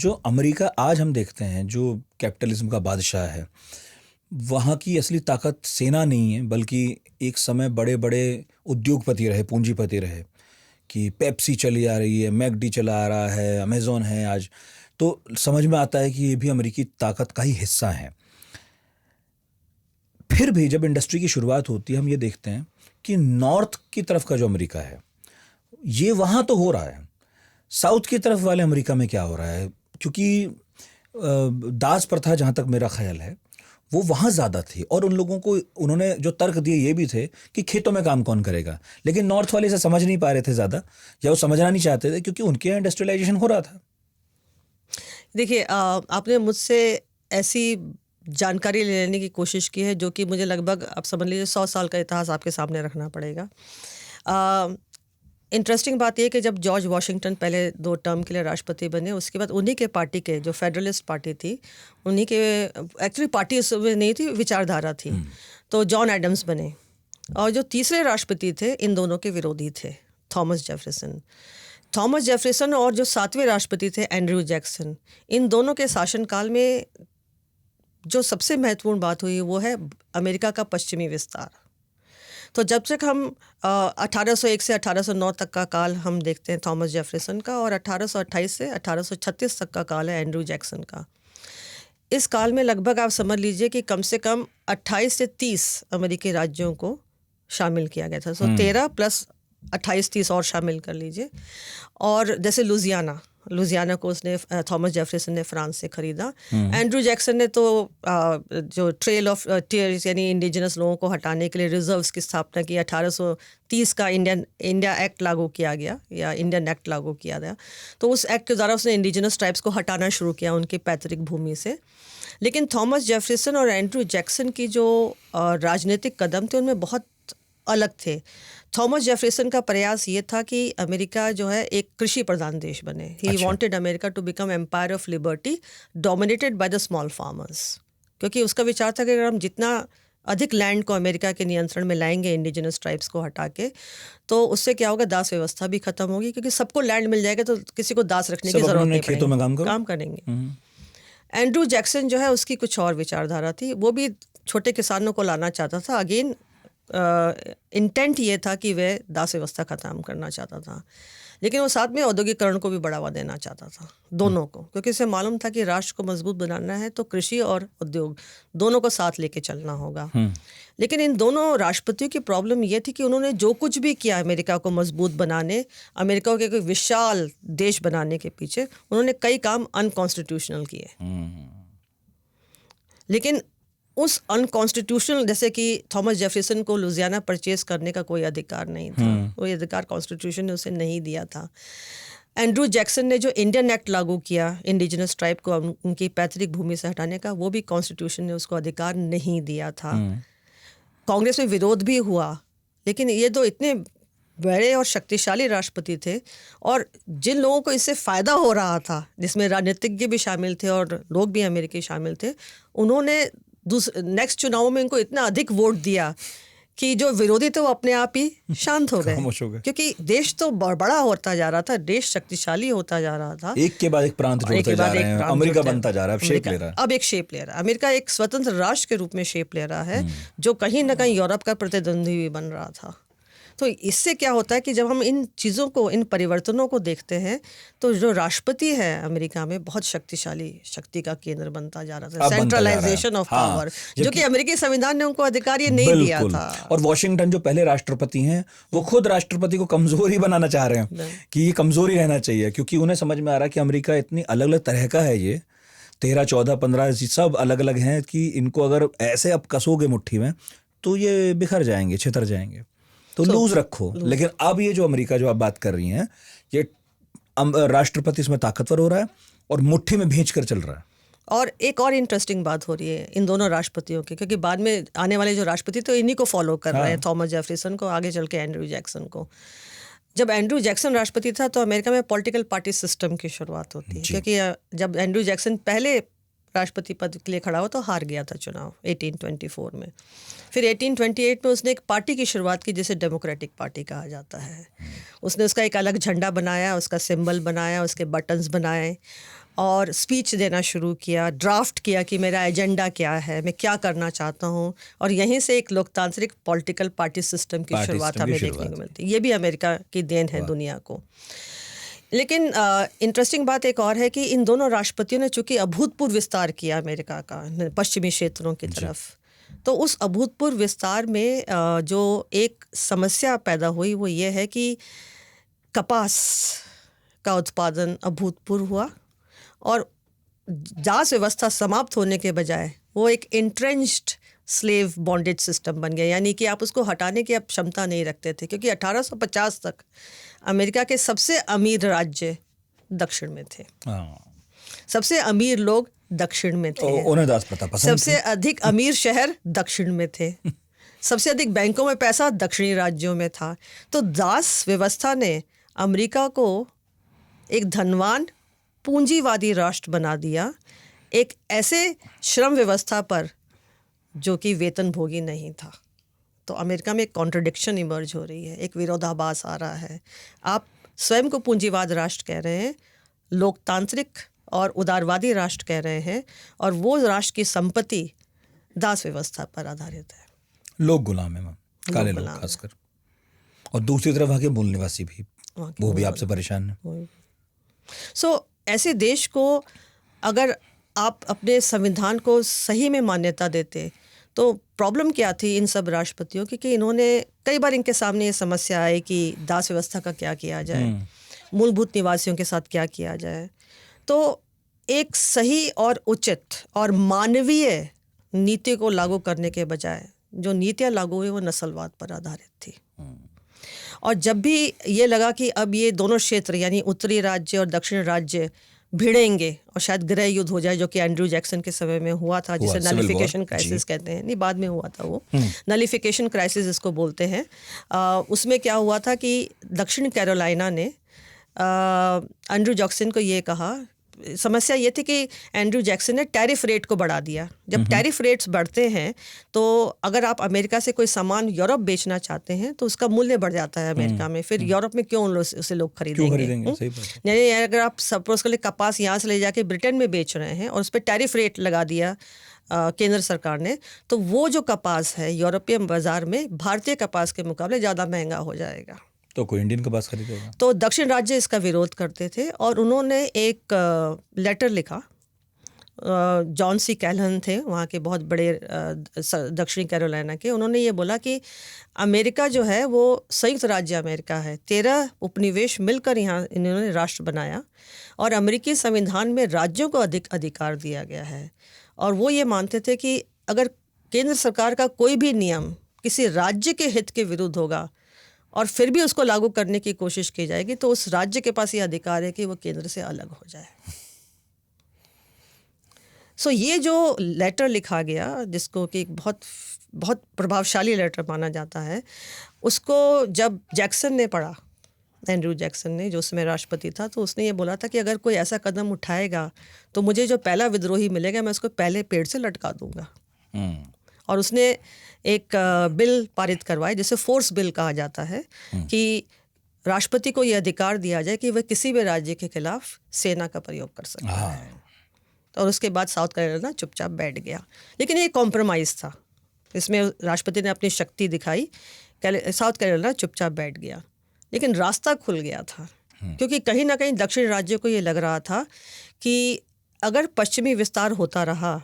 जो अमेरिका आज हम देखते हैं, जो कैपिटलिज्म का बादशाह है, वहाँ की असली ताकत सेना नहीं है, बल्कि एक समय बड़े बड़े उद्योगपति रहे, पूंजीपति रहे, कि पेप्सी चली आ रही है, मैकडी चला आ रहा है, अमेजोन है आज। तो समझ में आता है कि ये भी अमेरिकी ताकत का ही हिस्सा है। फिर भी जब इंडस्ट्री की शुरुआत होती है, हम ये देखते हैं कि नॉर्थ की तरफ का जो अमेरिका है, ये वहाँ तो हो रहा है, साउथ की तरफ वाले अमेरिका में क्या हो रहा है? क्योंकि दास प्रथा, जहाँ तक मेरा ख्याल है, वो वहाँ ज़्यादा थी, और उन लोगों को उन्होंने जो तर्क दिए ये भी थे कि खेतों में काम कौन करेगा। लेकिन नॉर्थ वाले इसे समझ नहीं पा रहे थे ज़्यादा, या वो समझना नहीं चाहते थे, क्योंकि उनके यहाँ इंडस्ट्रियलाइजेशन हो रहा था। देखिए, आपने मुझसे ऐसी जानकारी लेने की कोशिश की है जो कि मुझे लगभग, आप समझ लीजिए, 100 साल का इतिहास आपके सामने रखना पड़ेगा। इंटरेस्टिंग बात यह कि जब जॉर्ज वॉशिंगटन पहले 2 टर्म के लिए राष्ट्रपति बने, उसके बाद उन्हीं के पार्टी के, जो फेडरलिस्ट पार्टी थी, उन्हीं के, एक्चुअली पार्टी उसमें नहीं थी, विचारधारा थी, तो जॉन एडम्स बने। और जो तीसरे राष्ट्रपति थे, इन दोनों के विरोधी थे, थॉमस जेफरसन और जो 7वें राष्ट्रपति थे, एंड्रयू जैक्सन। इन दोनों के शासनकाल में जो सबसे महत्वपूर्ण बात हुई वो है अमेरिका का पश्चिमी विस्तार। तो जब तक हम 1801 से 1809 तक का काल हम देखते हैं थॉमस जेफरसन का, और 1828 से 1836 तक का काल है एंड्रयू जैक्सन का। इस काल में लगभग आप समझ लीजिए कि कम से कम 28 से 30 अमेरिकी राज्यों को शामिल किया गया था। सो 13 प्लस 28-30 और शामिल कर लीजिए। और जैसे लुजियाना को उसने थॉमस जेफरसन ने फ्रांस से खरीदा। एंड्रयू जैक्सन ने तो जो ट्रेल ऑफ टीयर्स, यानी इंडिजिनस लोगों को हटाने के लिए रिजर्व्स की स्थापना की। 1830 का इंडिया एक्ट लागू किया गया, या इंडियन एक्ट लागू किया गया। तो उस एक्ट के द्वारा उसने इंडिजिनस ट्राइब्स को हटाना शुरू किया उनकी पैतृक भूमि से। लेकिन थॉमस जेफरसन और एंड्रयू जैक्सन की जो राजनीतिक कदम थे, उनमें बहुत अलग थे। थॉमस जेफरसन का प्रयास ये था कि अमेरिका जो है एक कृषि प्रधान देश बने। He wanted America to become empire of liberty dominated by the small farmers, क्योंकि उसका विचार था कि अगर हम जितना अधिक लैंड को अमेरिका के नियंत्रण में लाएंगे, इंडिजिनस ट्राइब्स को हटा के, तो उससे क्या होगा, दास व्यवस्था भी खत्म होगी, क्योंकि सबको लैंड मिल जाएगा तो किसी को दास रखने की जरूरत नहीं पड़ेगी, काम करेंगे। एंड्रयू जैक्सन जो है, उसकी कुछ और विचारधारा थी। वो भी छोटे किसानों को लाना चाहता था। अगेन इंटेंट ये था कि वह दास व्यवस्था खत्म करना चाहता था, लेकिन वो साथ में औद्योगिकरण को भी बढ़ावा देना चाहता था, दोनों को, क्योंकि उसे मालूम था कि राष्ट्र को मजबूत बनाना है तो कृषि और उद्योग दोनों को साथ लेके चलना होगा। लेकिन इन दोनों राष्ट्रपतियों की प्रॉब्लम ये थी कि उन्होंने जो कुछ भी किया अमेरिका को मजबूत बनाने, अमेरिका के कोई विशाल देश बनाने के पीछे, उन्होंने कई काम अनकॉन्स्टिट्यूशनल किए। लेकिन उस अनकॉन्स्टिट्यूशनल, जैसे कि थॉमस जेफरसन को लुजियाना परचेज करने का कोई अधिकार नहीं था, वो अधिकार कॉन्स्टिट्यूशन ने उसे नहीं दिया था। एंड्रयू जैक्सन ने जो इंडियन एक्ट लागू किया इंडिजिनस ट्राइब को उनकी पैतृक भूमि से हटाने का, वो भी कॉन्स्टिट्यूशन ने उसको अधिकार नहीं दिया था। कांग्रेस में विरोध भी हुआ, लेकिन ये दो इतने बड़े और शक्तिशाली राष्ट्रपति थे, और जिन लोगों को इससे फ़ायदा हो रहा था, जिसमें राजनीतिज्ञ भी शामिल थे और लोग भी अमेरिकी शामिल थे, उन्होंने नेक्स्ट चुनावों में इनको इतना अधिक वोट दिया कि जो विरोधी थे वो अपने आप ही शांत हो गए, क्योंकि देश तो बड़ा होता जा रहा था, देश शक्तिशाली होता जा रहा था, एक के बाद एक प्रांत जुड़ते जा रहे हैं, अमेरिका बनता जा रहा है, अब शेप ले रहा है। अब एक शेप ले रहा है, अमेरिका एक स्वतंत्र राष्ट्र के रूप में शेप ले रहा है, जो कहीं ना कहीं यूरोप का प्रतिद्वंदी भी बन रहा था। तो इससे क्या होता है कि जब हम इन चीज़ों को, इन परिवर्तनों को देखते हैं, तो जो राष्ट्रपति है अमेरिका में बहुत शक्तिशाली, शक्ति का केंद्र बनता जा रहा था, सेंट्रलाइजेशन ऑफ पावर, जो कि अमेरिकी संविधान ने उनको अधिकार ये नहीं दिया था। और वॉशिंगटन जो पहले राष्ट्रपति हैं, वो खुद राष्ट्रपति को कमजोर ही बनाना चाह रहे हैं कि ये कमजोरी रहना चाहिए, क्योंकि उन्हें समझ में आ रहा है कि अमेरिका इतनी अलग अलग तरह का है, ये 13, 14, 15 सब अलग अलग हैं, कि इनको अगर ऐसे अब कसोगे मुट्ठी में तो ये बिखर जाएंगे, छितर जाएंगे, तो लूज रखो। लेकिन अब ये जो अमेरिका जो आप बात कर रही हैं, ये राष्ट्रपति इसमें ताकतवर हो रहा है और मुट्ठी में भींच कर चल रहा है। और एक और इंटरेस्टिंग बात हो रही है इन दोनों राष्ट्रपतियों की, क्योंकि बाद में आने वाले जो राष्ट्रपति तो इन्हीं को फॉलो कर रहे हैं, थॉमस जेफरसन को, आगे चल के एंड्रयू जैक्सन को। जब एंड्रयू जैक्सन राष्ट्रपति था तो अमेरिका में पॉलिटिकल पार्टी सिस्टम की शुरुआत होती है, क्योंकि जब एंड्रयू जैक्सन पहले राष्ट्रपति पद के लिए खड़ा हुआ तो हार गया था चुनाव 1824 में। फिर 1828 में उसने एक पार्टी की शुरुआत की जिसे डेमोक्रेटिक पार्टी कहा जाता है। उसने उसका एक अलग झंडा बनाया, उसका सिंबल बनाया, उसके बटन्स बनाए, और स्पीच देना शुरू किया, ड्राफ्ट किया कि मेरा एजेंडा क्या है, मैं क्या करना चाहता हूँ, और यहीं से एक लोकतांत्रिक पॉलिटिकल पार्टी सिस्टम की शुरुआत हमें देखने को मिलती है। ये भी अमेरिका की देन है दुनिया को। लेकिन इंटरेस्टिंग बात एक और है कि इन दोनों राष्ट्रपतियों ने चूंकि अभूतपूर्व विस्तार किया अमेरिका का पश्चिमी क्षेत्रों की तरफ, तो उस अभूतपूर्व विस्तार में जो एक समस्या पैदा हुई वो ये है कि कपास का उत्पादन अभूतपूर्व हुआ और दास व्यवस्था समाप्त होने के बजाय वो एक इंट्रेंच्ड स्लेव बॉन्डेज सिस्टम बन गया, यानी कि आप उसको हटाने की अब क्षमता नहीं रखते थे, क्योंकि 1850 तक अमेरिका के सबसे अमीर राज्य दक्षिण में थे। सबसे अमीर लोग दक्षिण में थे, उन्हें दास प्रथा पसंद सबसे अधिक अमीर शहर दक्षिण में थे, सबसे अधिक बैंकों में पैसा दक्षिणी राज्यों में था। तो दास व्यवस्था ने अमेरिका को एक धनवान पूंजीवादी राष्ट्र बना दिया, एक ऐसे श्रम व्यवस्था पर जो कि वेतन भोगी नहीं था। तो अमेरिका में एक कॉन्ट्रडिक्शन इमर्ज हो रही है, एक विरोधाभास आ रहा है। आप स्वयं को पूंजीवाद राष्ट्र कह रहे हैं, लोकतांत्रिक और उदारवादी राष्ट्र कह रहे हैं, और वो राष्ट्र की संपत्ति दास व्यवस्था पर आधारित है। लोग गुलाम है, काले लोग खासकर, और दूसरी तरफ वहाँ के मूल निवासी भी, वो भी आपसे परेशान है। सो ऐसे देश को अगर आप अपने संविधान को सही में मान्यता देते, तो प्रॉब्लम क्या थी इन सब राष्ट्रपतियों की कि इन्होंने कई बार इनके सामने ये समस्या आई कि दास व्यवस्था का क्या किया जाए, मूलभूत निवासियों के साथ क्या किया जाए। तो एक सही और उचित और मानवीय नीति को लागू करने के बजाय जो नीतियाँ लागू हुई वो नस्लवाद पर आधारित थी। और जब भी ये लगा कि अब ये दोनों क्षेत्र यानी उत्तरी राज्य और दक्षिण राज्य भिड़ेंगे और शायद गृह युद्ध हो जाए, जो कि एंड्रू जैक्सन के समय में हुआ था, जिसे नलिफिकेशन क्राइसिस कहते हैं, नहीं बाद में हुआ था वो, नलिफिकेशन क्राइसिस इसको बोलते हैं। उसमें क्या हुआ था कि दक्षिण कैरोलिना ने एंड्रू जैक्सन को ये कहा, समस्या ये थी कि एंड्रू जैक्सन ने टैरिफ रेट को बढ़ा दिया। जब टैरिफ रेट्स बढ़ते हैं तो अगर आप अमेरिका से कोई सामान यूरोप बेचना चाहते हैं तो उसका मूल्य बढ़ जाता है अमेरिका में, फिर यूरोप में क्यों उसे लोग खरीदेंगे। यानी अगर आप सपोज कर ले कपास यहाँ से ले जाके ब्रिटेन में बेच रहे हैं और उस पर टैरिफ रेट लगा दिया केंद्र सरकार ने, तो वो जो कपास है यूरोपियन बाजार में भारतीय कपास के मुकाबले ज़्यादा महंगा हो जाएगा। तो कोई इंडियन कपास खरीदेगा। तो दक्षिण राज्य इसका विरोध करते थे और उन्होंने एक लेटर लिखा। जॉन सी कैल्हन थे वहाँ के बहुत बड़े दक्षिणी कैरोलिना के। उन्होंने ये बोला कि अमेरिका जो है वो संयुक्त राज्य अमेरिका है, 13 उपनिवेश मिलकर यहाँ इन्होंने राष्ट्र बनाया और अमेरिकी संविधान में राज्यों को अधिक अधिकार दिया गया है। और वो ये मानते थे कि अगर केंद्र सरकार का कोई भी नियम किसी राज्य के हित के विरुद्ध होगा और फिर भी उसको लागू करने की कोशिश की जाएगी तो उस राज्य के पास ये अधिकार है कि वो केंद्र से अलग हो जाए। सो ये जो लेटर लिखा गया, जिसको कि एक बहुत बहुत प्रभावशाली लेटर माना जाता है, उसको जब जैक्सन ने पढ़ा, एंड्रू जैक्सन ने, जो उसमें राष्ट्रपति था, तो उसने ये बोला था कि अगर कोई ऐसा कदम उठाएगा तो मुझे जो पहला विद्रोही मिलेगा मैं उसको पहले पेड़ से लटका दूंगा। और उसने एक बिल पारित करवाए जिसे फोर्स बिल कहा जाता है कि राष्ट्रपति को यह अधिकार दिया जाए कि वह किसी भी राज्य के खिलाफ सेना का प्रयोग कर सकता है। और उसके बाद साउथ कैरोलिना चुपचाप बैठ गया। लेकिन ये कॉम्प्रोमाइज़ था, इसमें राष्ट्रपति ने अपनी शक्ति दिखाई, साउथ कैरोलिना चुपचाप बैठ गया। लेकिन रास्ता खुल गया था क्योंकि कहीं ना कहीं दक्षिण राज्यों को ये लग रहा था कि अगर पश्चिमी विस्तार होता रहा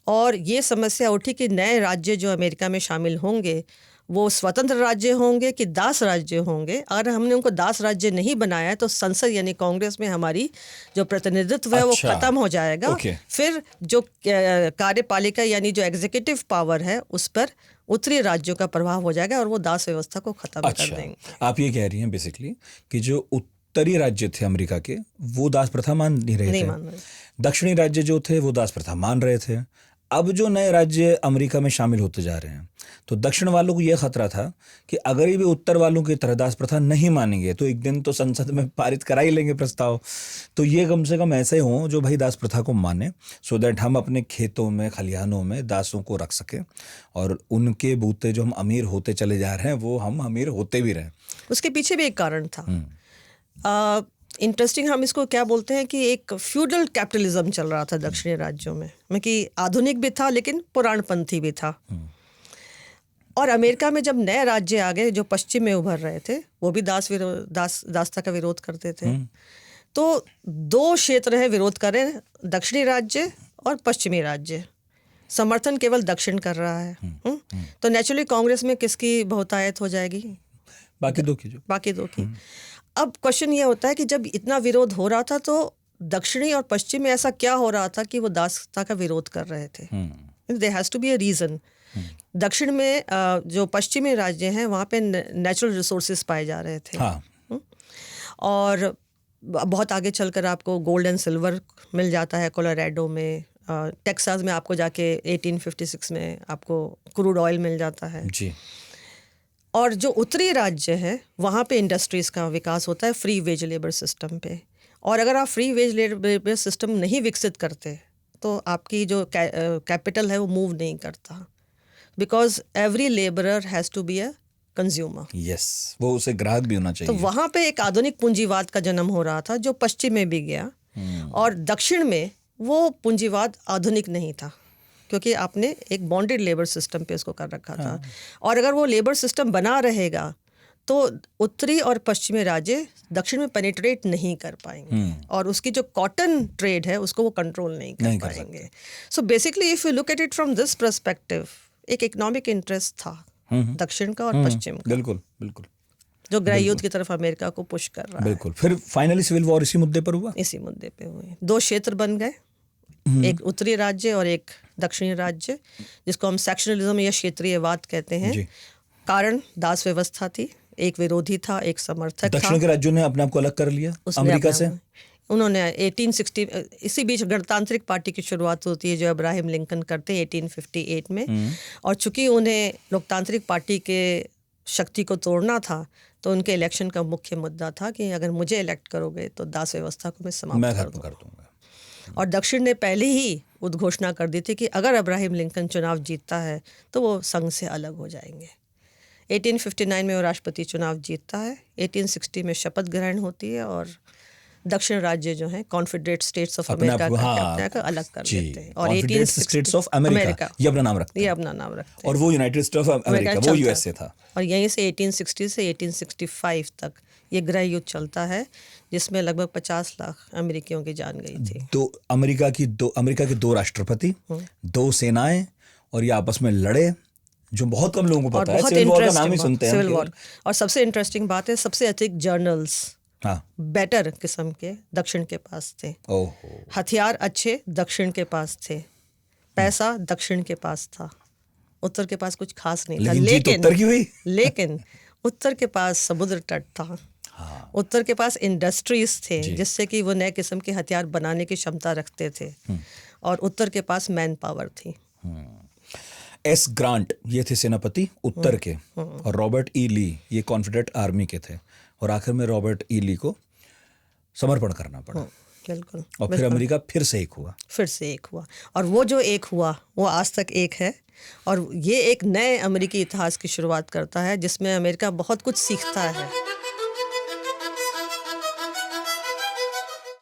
और ये समस्या उठी कि नए राज्य जो अमेरिका में शामिल होंगे वो स्वतंत्र राज्य होंगे कि दास राज्य होंगे, अगर हमने उनको दास राज्य नहीं बनाया तो संसद यानी कांग्रेस में हमारी जो प्रतिनिधित्व है वो खत्म हो जाएगा। फिर जो कार्यपालिका यानी जो एग्जीक्यूटिव पावर है उस पर उत्तरी राज्यों का प्रभाव हो जाएगा और वो दास व्यवस्था को खत्म कर देंगे। आप ये कह रही हैं बेसिकली कि जो उत्तरी राज्य थे अमेरिका के वो दास प्रथा मान नहीं रहे थे, दक्षिणी राज्य जो थे वो दास प्रथा मान रहे थे। अब जो नए राज्य अमेरिका में शामिल होते जा रहे हैं तो दक्षिण वालों को यह खतरा था कि अगर ये भी उत्तर वालों की तरह दास प्रथा नहीं मानेंगे तो एक दिन तो संसद में पारित करा ही लेंगे प्रस्ताव, तो ये कम से कम ऐसे हों जो भाई दास प्रथा को माने, सो दैट हम अपने खेतों में खलिहानों में दासों को रख सकें और उनके बूते जो हम अमीर होते चले जा रहे हैं वो हम अमीर होते भी रहें। उसके पीछे भी एक कारण था। इंटरेस्टिंग हम इसको क्या बोलते हैं कि एक फ्यूडल कैपिटलिज्म चल रहा था दक्षिणी राज्यों में कि आधुनिक भी था लेकिन पुराणपंथी भी था। और अमेरिका में जब नए राज्य आ गए जो पश्चिम में उभर रहे थे, वो भी दासता का विरोध करते थे। तो दो क्षेत्र हैं विरोध कर रहे हैं, दक्षिणी राज्य और पश्चिमी राज्य। समर्थन केवल दक्षिण कर रहा है। तो नेचुरली कांग्रेस में किसकी बहुतायत हो जाएगी? बाकी दो की। अब क्वेश्चन ये होता है कि जब इतना विरोध हो रहा था तो दक्षिणी और पश्चिम में ऐसा क्या हो रहा था कि वो दासता का विरोध कर रहे थे? There has to be a reason. दक्षिण में जो पश्चिमी राज्य हैं वहाँ पे नेचुरल रिसोर्सेज पाए जा रहे थे। और बहुत आगे चलकर आपको गोल्ड एंड सिल्वर मिल जाता है कोलोराडो में। टेक्सास में आपको जाके 1856 में आपको क्रूड ऑयल मिल जाता है जी। और जो उत्तरी राज्य है वहाँ पे इंडस्ट्रीज़ का विकास होता है फ्री वेज लेबर सिस्टम पे। और अगर आप फ्री वेज लेबर सिस्टम नहीं विकसित करते तो आपकी जो कैपिटल है वो मूव नहीं करता, because every labourer has to be a consumer. Yes, वो उसे ग्राहक भी होना चाहिए। तो वहाँ पे एक आधुनिक पूंजीवाद का जन्म हो रहा था जो पश्चिम में भी गया। और दक्षिण में वो पूंजीवाद आधुनिक नहीं था क्योंकि आपने एक बॉन्डेड लेबर सिस्टम पे इसको कर रखा था। और अगर वो लेबर सिस्टम बना रहेगा तो उत्तरी और पश्चिमी राज्य दक्षिण में पेनिट्रेट नहीं कर पाएंगे और उसकी जो कॉटन ट्रेड है उसको वो कंट्रोल नहीं कर पाएंगे। So basically if you look at it from this perspective, एक इकोनॉमिक इंटरेस्ट था दक्षिण का और पश्चिम का। बिल्कुल बिल्कुल, जो गृह युद्ध की तरफ अमेरिका को पुश कर रहा है। बिल्कुल। फिर फाइनली सिविल वॉर इसी मुद्दे पर हुआ। इसी मुद्दे पे हुए। दो क्षेत्र बन गए, एक उत्तरी राज्य और एक दक्षिणी राज्य, जिसको हम सेक्शनलिज्म या क्षेत्रीयवाद कहते हैं। कारण दास व्यवस्था थी, एक विरोधी था एक समर्थक था। दक्षिण के राज्यों ने अपने आप को अलग कर लिया अमेरिका से। उन्होंने 1860 इसी बीच गणतांत्रिक पार्टी की शुरुआत होती है जो अब्राहम लिंकन करते हैं 1858 में। और चूंकि उन्हें लोकतांत्रिक पार्टी के शक्ति को तोड़ना था तो उनके इलेक्शन का मुख्य मुद्दा था कि अगर मुझे इलेक्ट करोगे तो दास व्यवस्था को मैं समाप्त कर दूंगा। और दक्षिण ने पहले ही उद्घोषणा कर दी थी कि अगर अब्राहम लिंकन चुनाव जीतता है तो वो संघ से अलग हो जाएंगे। 1859 में वो राष्ट्रपति चुनाव जीतता है, 1860 में शपथ ग्रहण होती है और दक्षिण राज्य जो हैं कॉन्फेडरेट स्टेट्स ऑफ अमेरिका का अलग कर देते हैं। और 18 स्टेट्स ऑफ अमेरिका ये अपना नाम रखते हैं। और वो यूनाइटेड स्टेट्स ऑफ अमेरिका वो यूएसए था। और यहीं से 1860 से 1865 तक ये गृह युद्ध चलता है जिसमें लगभग 50 लाख अमेरिकियों की जान गई थी। अमेरिका के दो राष्ट्रपति, दो सेनाएं, और ये आपस में लड़े, जो बहुत कम लोगों को पता है। सिविल वॉर का नाम ही सुनते हैं सिविल वॉर। और सबसे इंटरेस्टिंग बात है सबसे अधिक जर्नल्स बेटर किस्म के दक्षिण के पास थे। हथियार अच्छे दक्षिण के पास थे, पैसा दक्षिण के पास था, उत्तर के पास कुछ खास नहीं था। लेकिन उत्तर के पास समुद्र तट था। उत्तर के पास इंडस्ट्रीज थे जिससे कि वो नए किस्म के हथियार बनाने की क्षमता रखते थे। और उत्तर के पास मैन पावर थी। एस ग्रांट ये थे सेनापति उत्तर के, और रॉबर्ट ई ली ये कॉन्फेडरेट आर्मी के थे। और आखिर में रॉबर्ट ई ली को समर्पण करना पड़ा। बिल्कुल। और फिर अमेरिका फिर से एक हुआ। और वो जो एक हुआ वो आज तक एक है। और ये एक नए अमेरिकी इतिहास की शुरुआत करता है जिसमें अमेरिका बहुत कुछ सीखता है।